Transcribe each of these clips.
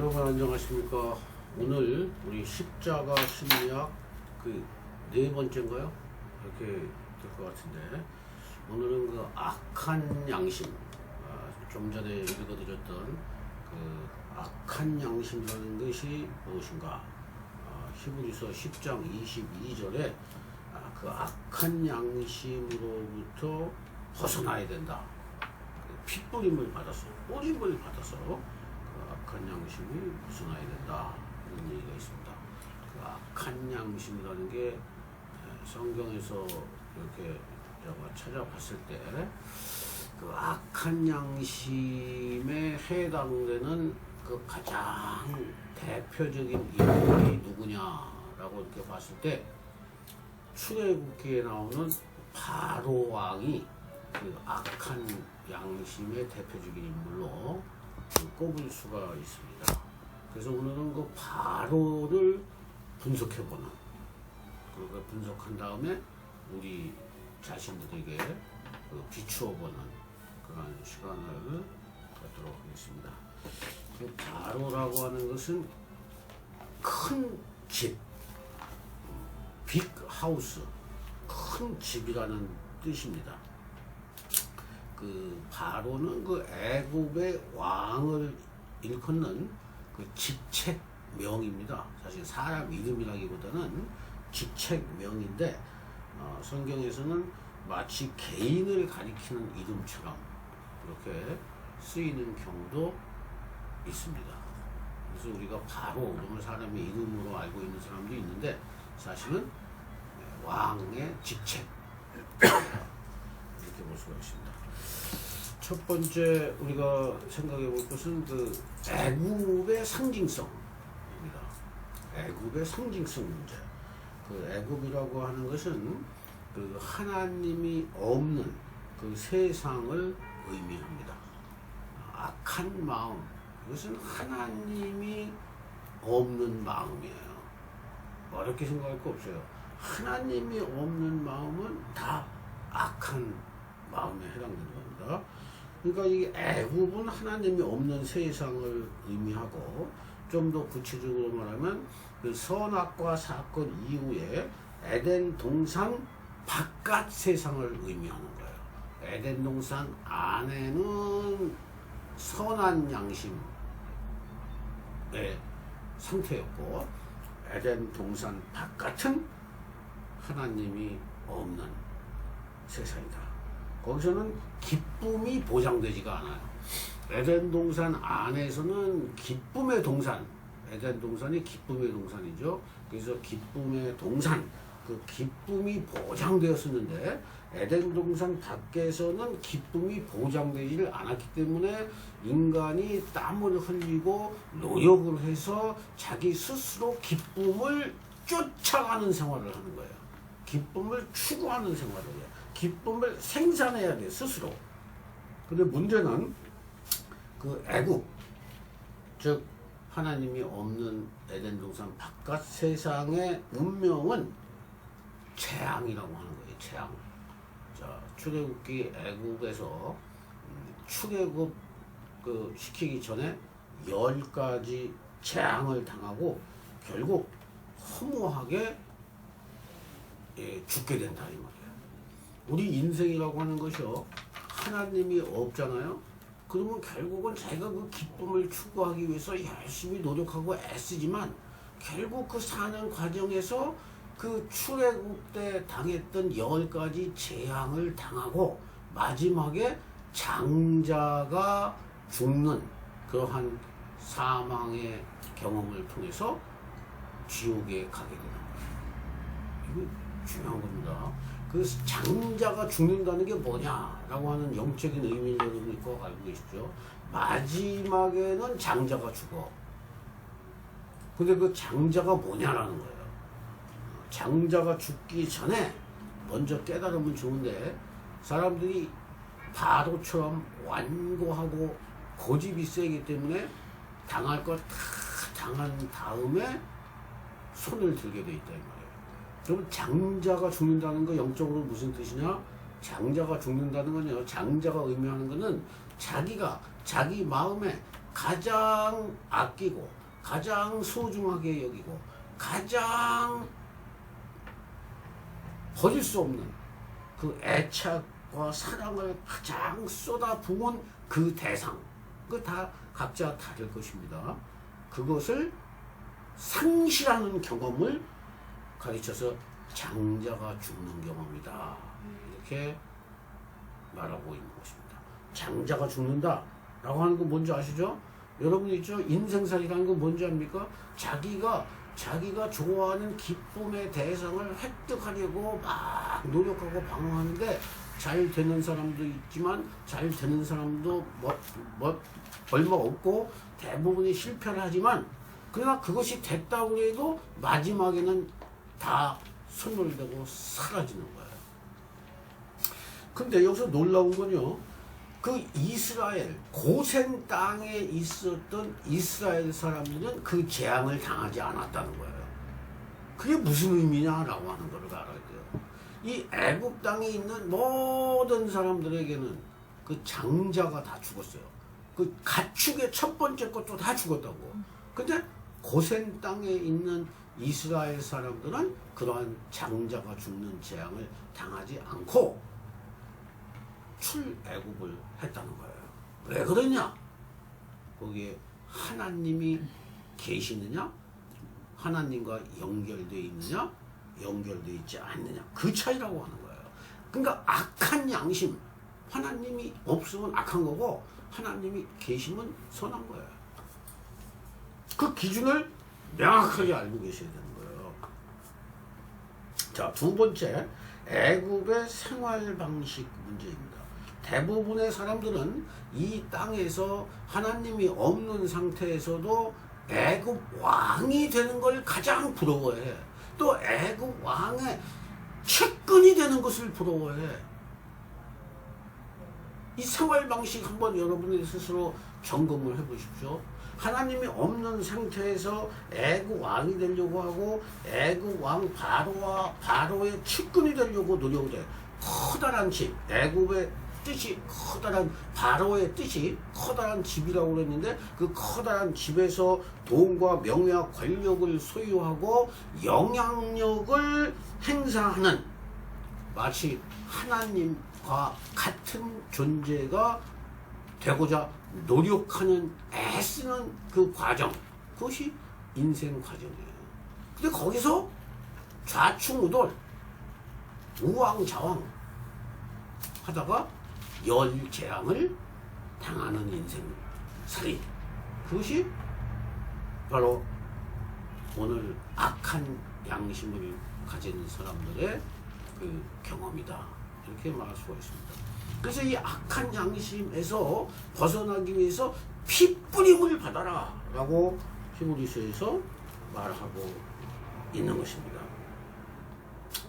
여러분 안녕하십니까. 오늘 우리 십자가 심리학 그 네 번째인가요? 이렇게 될 것 같은데, 오늘은 그 악한 양심, 좀 전에 읽어드렸던 그 악한 양심이라는 것이 무엇인가. 히브리서 10장 22절에 그 악한 양심으로부터 벗어나야 된다. 핏부림을 받아서, 뿌림을 받아서 그 악한 양심이 벗어나야 된다, 이런 얘기가 있습니다. 그 악한 양심이라는 게 성경에서 이렇게 제가 찾아봤을 때 그 악한 양심에 해당되는 그 가장 대표적인 인물이 누구냐라고 이렇게 봤을 때, 출애굽기에 나오는 바로 왕이 그 악한 양심의 대표적인 인물로 꼽을 수가 있습니다. 그래서 오늘은 그 바로를 분석해보는, 그걸 분석한 다음에 우리 자신들에게 비추어보는 그런 시간을 갖도록 하겠습니다. 그 바로라고 하는 것은 큰 집, 빅 하우스, 큰 집이라는 뜻입니다. 그 바로는 그 애굽의 왕을 일컫는 그 직책명입니다. 사실 사람 이름이라기보다는 직책명인데, 성경에서는 마치 개인을 가리키는 이름처럼 이렇게 쓰이는 경우도 있습니다. 그래서 우리가 바로 오늘 사람의 이름으로 알고 있는 사람도 있는데, 사실은 왕의 직책, 이렇게 볼 수가 있습니다. 첫 번째 우리가 생각해 볼 것은 그 애굽의 상징성입니다. 애굽의 상징성 문제. 그 애굽이라고 하는 것은 그 하나님이 없는 그 세상을 의미합니다. 악한 마음, 이것은 하나님이 없는 마음이에요. 어렵게 생각할 거 없어요. 하나님이 없는 마음은 다 악한 마음에 해당되는 겁니다. 그러니까 이 애굽은 하나님이 없는 세상을 의미하고, 좀 더 구체적으로 말하면 그 선악과 사건 이후에 에덴 동산 바깥 세상을 의미하는 거예요. 에덴 동산 안에는 선한 양심의 상태였고, 에덴 동산 바깥은 하나님이 없는 세상이다. 거기서는 기쁨이 보장되지가 않아요. 에덴 동산 안에서는 기쁨의 동산, 에덴 동산이 기쁨의 동산이죠. 그래서 기쁨의 동산, 그 기쁨이 보장되었었는데, 에덴 동산 밖에서는 기쁨이 보장되지를 않았기 때문에 인간이 땀을 흘리고 노력을 해서 자기 스스로 기쁨을 쫓아가는 생활을 하는 거예요. 기쁨을 추구하는 생활을 해요. 기쁨을 생산해야 돼, 스스로. 근데 문제는 그 애굽, 즉 하나님이 없는 에덴 동산 바깥 세상의 운명은 재앙이라고 하는 거예요. 재앙. 자, 출애굽기 애굽에서 출애굽 그 시키기 전에 10가지 재앙을 당하고 결국 허무하게 죽게 된다, 이 말이에요. 우리 인생이라고 하는 것이요, 하나님이 없잖아요. 그러면 결국은 자기가 그 기쁨을 추구하기 위해서 열심히 노력하고 애쓰지만, 결국 그 사는 과정에서 그 출애굽 때 당했던 10가지 재앙을 당하고 마지막에 장자가 죽는 그러한 사망의 경험을 통해서 지옥에 가게 되는 거예요. 이거 중요한 겁니다. 그 장자가 죽는다는 게 뭐냐라고 하는 영적인 의미를 여러분이 꼭 알고 계시죠. 마지막에는 장자가 죽어. 근데 그 장자가 뭐냐라는 거예요. 장자가 죽기 전에 먼저 깨달으면 좋은데, 사람들이 바로처럼 완고하고 고집이 세기 때문에 당할 걸 다 당한 다음에 손을 들게 돼 있다, 이 말이에요. 그럼 장자가 죽는다는 거 영적으로 무슨 뜻이냐? 장자가 죽는다는 건요, 장자가 의미하는 거는 자기가 자기 마음에 가장 아끼고 가장 소중하게 여기고 가장 버릴 수 없는 그 애착과 사랑을 가장 쏟아부은 그 대상, 그 다 각자 다를 것입니다. 그것을 상실하는 경험을 가르쳐서 장자가 죽는 경험이다, 이렇게 말하고 있는 것입니다. 장자가 죽는다 라고 하는 거 뭔지 아시죠? 여러분 있죠? 인생살이라는 거 뭔지 압니까? 자기가 좋아하는 기쁨의 대상을 획득하려고 막 노력하고 방황하는데 잘 되는 사람도 있지만 잘 되는 사람도 얼마 없고 대부분이 실패를 하지만, 그러나 그것이 됐다고 해도 마지막에는 다 소멸되고 사라지는 거예요. 근데 여기서 놀라운 건요, 그 이스라엘 고센 땅에 있었던 이스라엘 사람들은 그 재앙을 당하지 않았다는 거예요. 그게 무슨 의미냐라고 하는 걸 알아야 돼요. 이 애굽 땅에 있는 모든 사람들에게는 그 장자가 다 죽었어요. 그 가축의 첫 번째 것도 다 죽었다고. 근데 고센 땅에 있는 이스라엘 사람들은 그러한 장자가 죽는 재앙을 당하지 않고 출애굽을 했다는 거예요. 왜 그러냐? 거기에 하나님이 계시느냐? 하나님과 연결되어 있느냐? 연결되어 있지 않느냐? 그 차이라고 하는 거예요. 그러니까 악한 양심, 하나님이 없으면 악한 거고 하나님이 계시면 선한 거예요. 그 기준을 명확하게 알고 계셔야 되는 거예요. 자, 두 번째, 애굽의 생활 방식 문제입니다. 대부분의 사람들은 이 땅에서 하나님이 없는 상태에서도 애굽 왕이 되는 걸 가장 부러워해. 또 애굽 왕의 측근이 되는 것을 부러워해. 이 생활 방식 한번 여러분이 스스로 점검을 해보십시오. 하나님이 없는 상태에서 애굽 왕이 되려고 하고 애굽 왕 바로의 측근이 되려고 노력을 해. 커다란 집, 애굽의 뜻이 커다란, 바로의 뜻이 커다란 집이라고 그랬는데 그 커다란 집에서 돈과 명예와 권력을 소유하고 영향력을 행사하는, 마치 하나님과 같은 존재가 되고자 노력하는, 애쓰는 그 과정, 그것이 인생 과정이에요. 근데 거기서 좌충우돌, 우왕좌왕 하다가 열재앙을 당하는 인생살이, 그것이 바로 오늘 악한 양심을 가진 사람들의 그 경험이다, 이렇게 말할 수가 있습니다. 그래서 이 악한 양심에서 벗어나기 위해서 피뿌림을 받아라 라고 히브리서에서 말하고 있는 것입니다.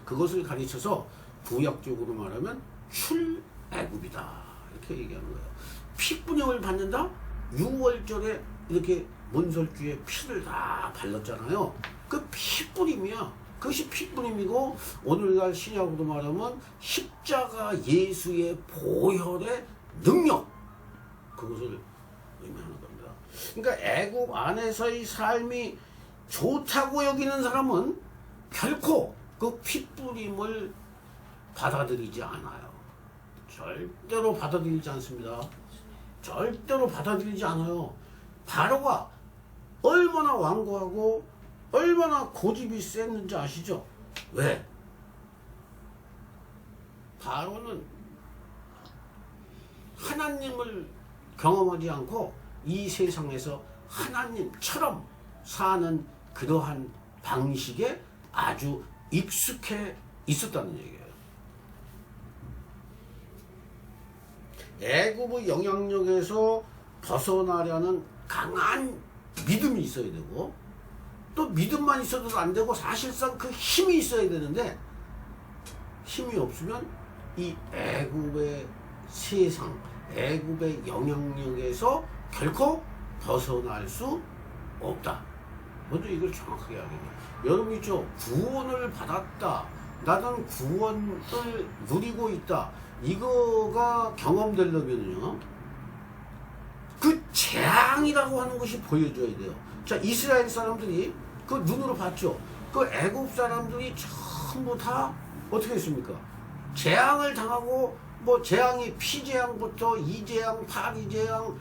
그것을 가르쳐서 구약적으로 말하면 출애굽이다, 이렇게 얘기하는 거예요. 피뿌림을 받는다? 6월절에 이렇게 문설주에 피를 다 발랐잖아요. 그 피뿌림이야. 그것이 피뿌림이고, 오늘날 신약으로 말하면 십자가 예수의 보혈의 능력, 그것을 의미하는 겁니다. 그러니까 애굽 안에서의 삶이 좋다고 여기는 사람은 결코 그 피뿌림을 받아들이지 않아요. 절대로 받아들이지 않습니다. 절대로 받아들이지 않아요. 바로가 얼마나 완고하고 얼마나 고집이 셌는지 아시죠? 왜? 바로는 하나님을 경험하지 않고 이 세상에서 하나님처럼 사는 그러한 방식에 아주 익숙해 있었다는 얘기예요. 애굽의 영향력에서 벗어나려는 강한 믿음이 있어야 되고, 또 믿음만 있어도 안 되고 사실상 그 힘이 있어야 되는데, 힘이 없으면 이 애굽의 세상, 애굽의 영향력에서 결코 벗어날 수 없다. 먼저 이걸 정확하게 알겠네요. 여러분 있죠? 구원을 받았다, 나는 구원을 누리고 있다, 이거가 경험되려면요, 그 재앙이라고 하는 것이 보여줘야 돼요. 자, 이스라엘 사람들이 그 눈으로 봤죠. 그 애굽 사람들이 전부 다 어떻게 했습니까? 재앙을 당하고 뭐 재앙이 피재앙부터 이재앙, 파리재앙,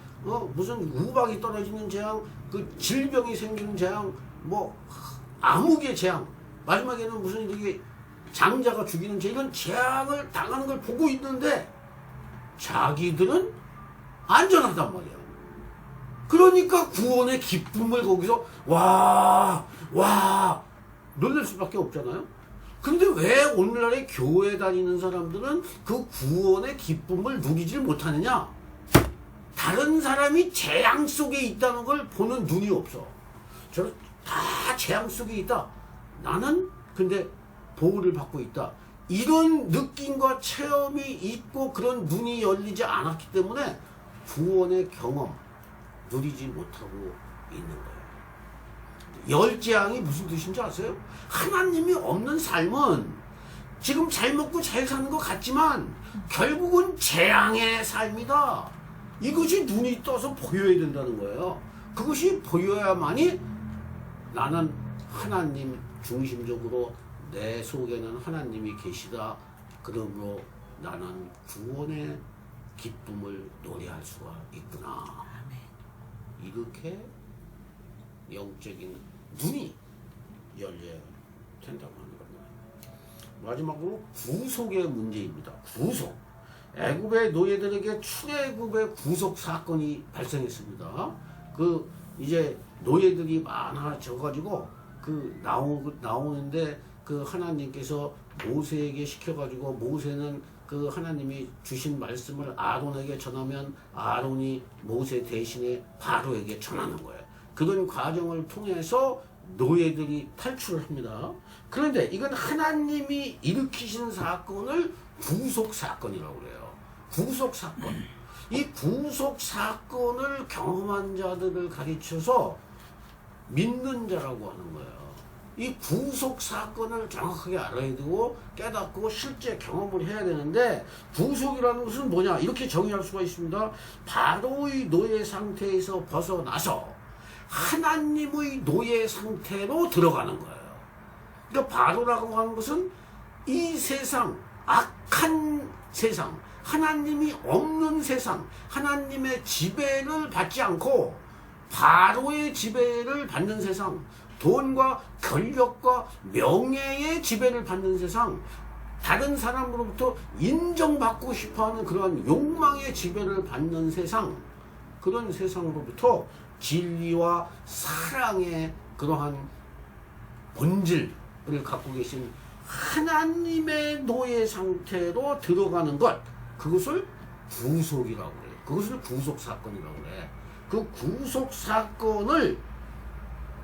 무슨 우박이 떨어지는 재앙, 그 질병이 생기는 재앙, 뭐 암흑의 재앙, 마지막에는 무슨 이게 장자가 죽이는 이런 재앙을 당하는 걸 보고 있는데 자기들은 안전하단 말이야. 그러니까 구원의 기쁨을 거기서 와 놀랄 수밖에 없잖아요. 근데 왜 오늘날의 교회 다니는 사람들은 그 구원의 기쁨을 누리질 못하느냐? 다른 사람이 재앙 속에 있다는 걸 보는 눈이 없어. 저는 다 재앙 속에 있다. 나는 근데 보호를 받고 있다. 이런 느낌과 체험이 있고 그런 눈이 열리지 않았기 때문에 구원의 경험 누리지 못하고 있는 거예요. 열재앙이 무슨 뜻인지 아세요? 하나님이 없는 삶은 지금 잘 먹고 잘 사는 것 같지만 결국은 재앙의 삶이다. 이것이 눈이 떠서 보여야 된다는 거예요. 그것이 보여야만이 나는 하나님 중심적으로 내 속에는 하나님이 계시다. 그러므로 나는 구원의 기쁨을 노래할 수가 있구나. 이렇게 영적인 눈이 열려야 된다고 하는 겁니다. 마지막으로 구속의 문제입니다. 구속. 애굽의 노예들에게 출애굽의 구속 사건이 발생했습니다. 그 이제 노예들이 많아져가지고 그 나오는데 그 하나님께서 모세에게 시켜가지고 모세는 그 하나님이 주신 말씀을 아론에게 전하면 아론이 모세 대신에 바로에게 전하는 거예요. 그런 과정을 통해서 노예들이 탈출을 합니다. 그런데 이건 하나님이 일으키신 사건을 구속 사건이라고 그래요. 구속 사건. 이 구속 사건을 경험한 자들을 가르쳐서 믿는 자라고 하는 거예요. 이 구속 사건을 정확하게 알아야 되고 깨닫고 실제 경험을 해야 되는데 구속이라는 것은 뭐냐? 이렇게 정의할 수가 있습니다. 바로의 노예 상태에서 벗어나서 하나님의 노예 상태로 들어가는 거예요. 그러니까 바로라고 하는 것은 이 세상, 악한 세상, 하나님이 없는 세상, 하나님의 지배를 받지 않고 바로의 지배를 받는 세상, 돈과 권력과 명예의 지배를 받는 세상, 다른 사람으로부터 인정받고 싶어하는 그러한 욕망의 지배를 받는 세상, 그런 세상으로부터 진리와 사랑의 그러한 본질을 갖고 계신 하나님의 노예 상태로 들어가는 것, 그것을 구속이라고 그래요. 그것을 구속사건이라고 그래. 그 구속사건을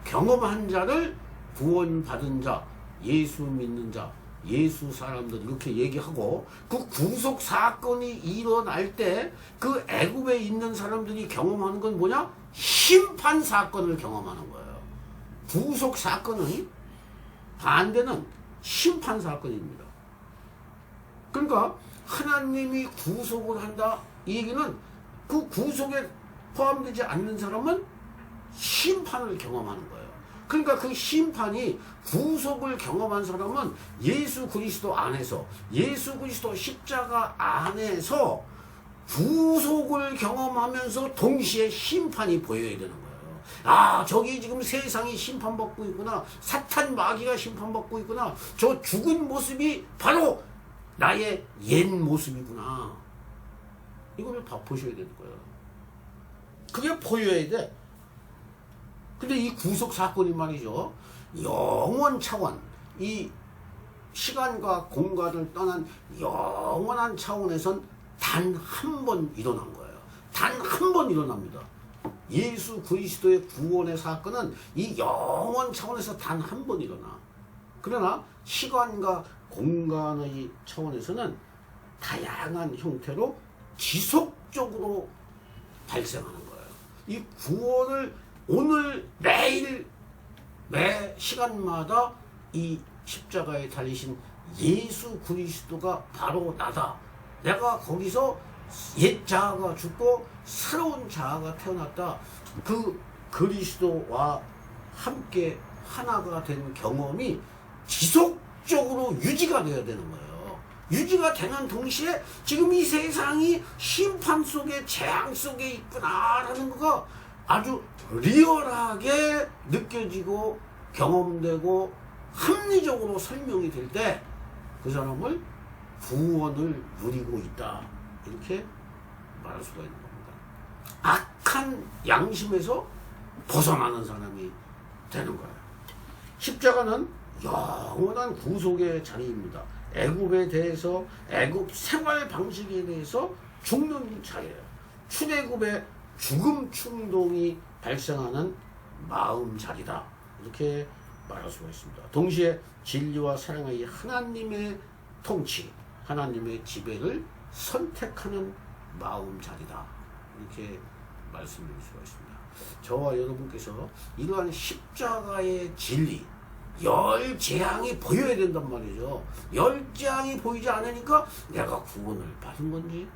경험한 자를 구원받은 자, 예수 믿는 자, 예수 사람들 이렇게 얘기하고, 그 구속 사건이 일어날 때 그 애굽에 있는 사람들이 경험하는 건 뭐냐? 심판 사건을 경험하는 거예요. 구속 사건은 반대는 심판 사건입니다. 그러니까 하나님이 구속을 한다, 이 얘기는 그 구속에 포함되지 않는 사람은 심판을 경험하는 거예요. 그러니까 그 심판이, 구속을 경험한 사람은 예수 그리스도 안에서, 예수 그리스도 십자가 안에서 구속을 경험하면서 동시에 심판이 보여야 되는 거예요. 아, 저기 지금 세상이 심판받고 있구나, 사탄 마귀가 심판받고 있구나, 저 죽은 모습이 바로 나의 옛 모습이구나, 이거를 다 보셔야 되는 거예요. 그게 보여야 돼. 근데 이 구속 사건이 말이죠, 영원 차원, 이 시간과 공간을 떠난 영원한 차원에선 단 한 번 일어난 거예요. 단 한 번 일어납니다. 예수 그리스도의 구원의 사건은 이 영원 차원에서 단 한 번 일어나. 그러나 시간과 공간의 차원에서는 다양한 형태로 지속적으로 발생하는 거예요. 이 구원을 오늘 매일 매 시간마다 이 십자가에 달리신 예수 그리스도가 바로 나다, 내가 거기서 옛 자아가 죽고 새로운 자아가 태어났다. 그 그리스도와 함께 하나가 된 경험이 지속적으로 유지가 되어야 되는 거예요. 유지가 되는 동시에 지금 이 세상이 심판 속에 재앙 속에 있구나라는 거가 아주 리얼하게 느껴지고 경험되고 합리적으로 설명이 될 때 그 사람을 구원을 누리고 있다. 이렇게 말할 수가 있는 겁니다. 악한 양심에서 벗어나는 사람이 되는 거예요. 십자가는 영원한 구속의 자리입니다. 애굽에 대해서, 애굽 생활 방식에 대해서 죽는 자리예요. 출애굽의 죽음 충동이 발생하는 마음 자리다. 이렇게 말할 수가 있습니다. 동시에 진리와 사랑의 하나님의 통치, 하나님의 지배를 선택하는 마음 자리다. 이렇게 말씀드릴 수가 있습니다. 저와 여러분께서 이러한 십자가의 진리, 열 재앙이 보여야 된단 말이죠. 열 재앙이 보이지 않으니까 내가 구원을 받은 건지,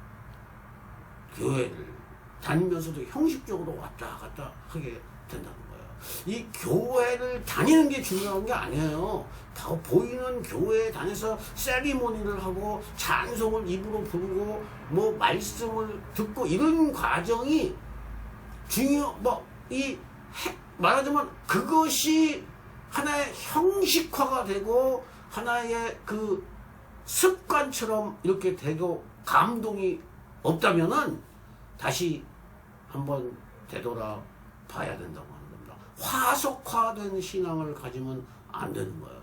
교회를 다니면서도 형식적으로 왔다 갔다 하게 된다는 거예요. 이 교회를 다니는 게 중요한 게 아니에요. 다 보이는 교회에 다녀서 세리머니를 하고 찬송을 입으로 부르고 뭐 말씀을 듣고 이런 과정이 말하자면 그것이 하나의 형식화가 되고 하나의 그 습관처럼 이렇게 되고 감동이 없다면은 다시 한번 되돌아 봐야 된다고 하는 겁니다. 화석화된 신앙을 가지면 안 되는 거예요.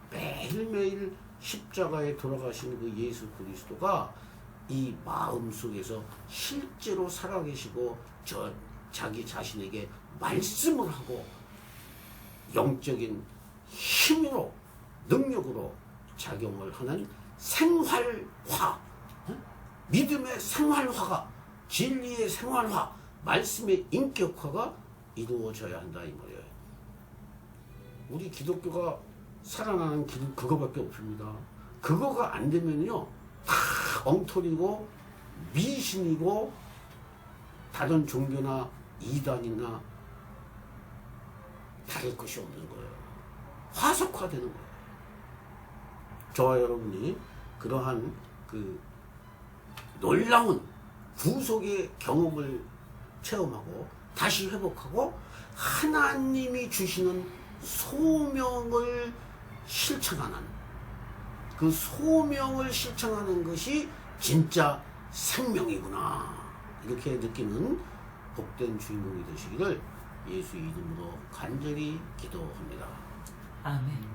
매일매일 십자가에 돌아가신 그 예수 그리스도가 이 마음 속에서 실제로 살아계시고 자기 자신에게 말씀을 하고 영적인 힘으로 능력으로 작용을 하는 생활화, 믿음의 생활화가, 진리의 생활화, 말씀의 인격화가 이루어져야 한다 이 말이에요. 우리 기독교가 살아나는 길은 그거밖에 없습니다. 그거가 안 되면요 다 엉터리고 미신이고 다른 종교나 이단이나 다를 것이 없는 거예요. 화석화되는 거예요. 저와 여러분이 그러한 그 놀라운 구속의 경험을 체험하고 다시 회복하고 하나님이 주시는 소명을 실천하는, 그 소명을 실천하는 것이 진짜 생명이구나 이렇게 느끼는 복된 주인공이 되시기를 예수 이름으로 간절히 기도합니다. 아멘.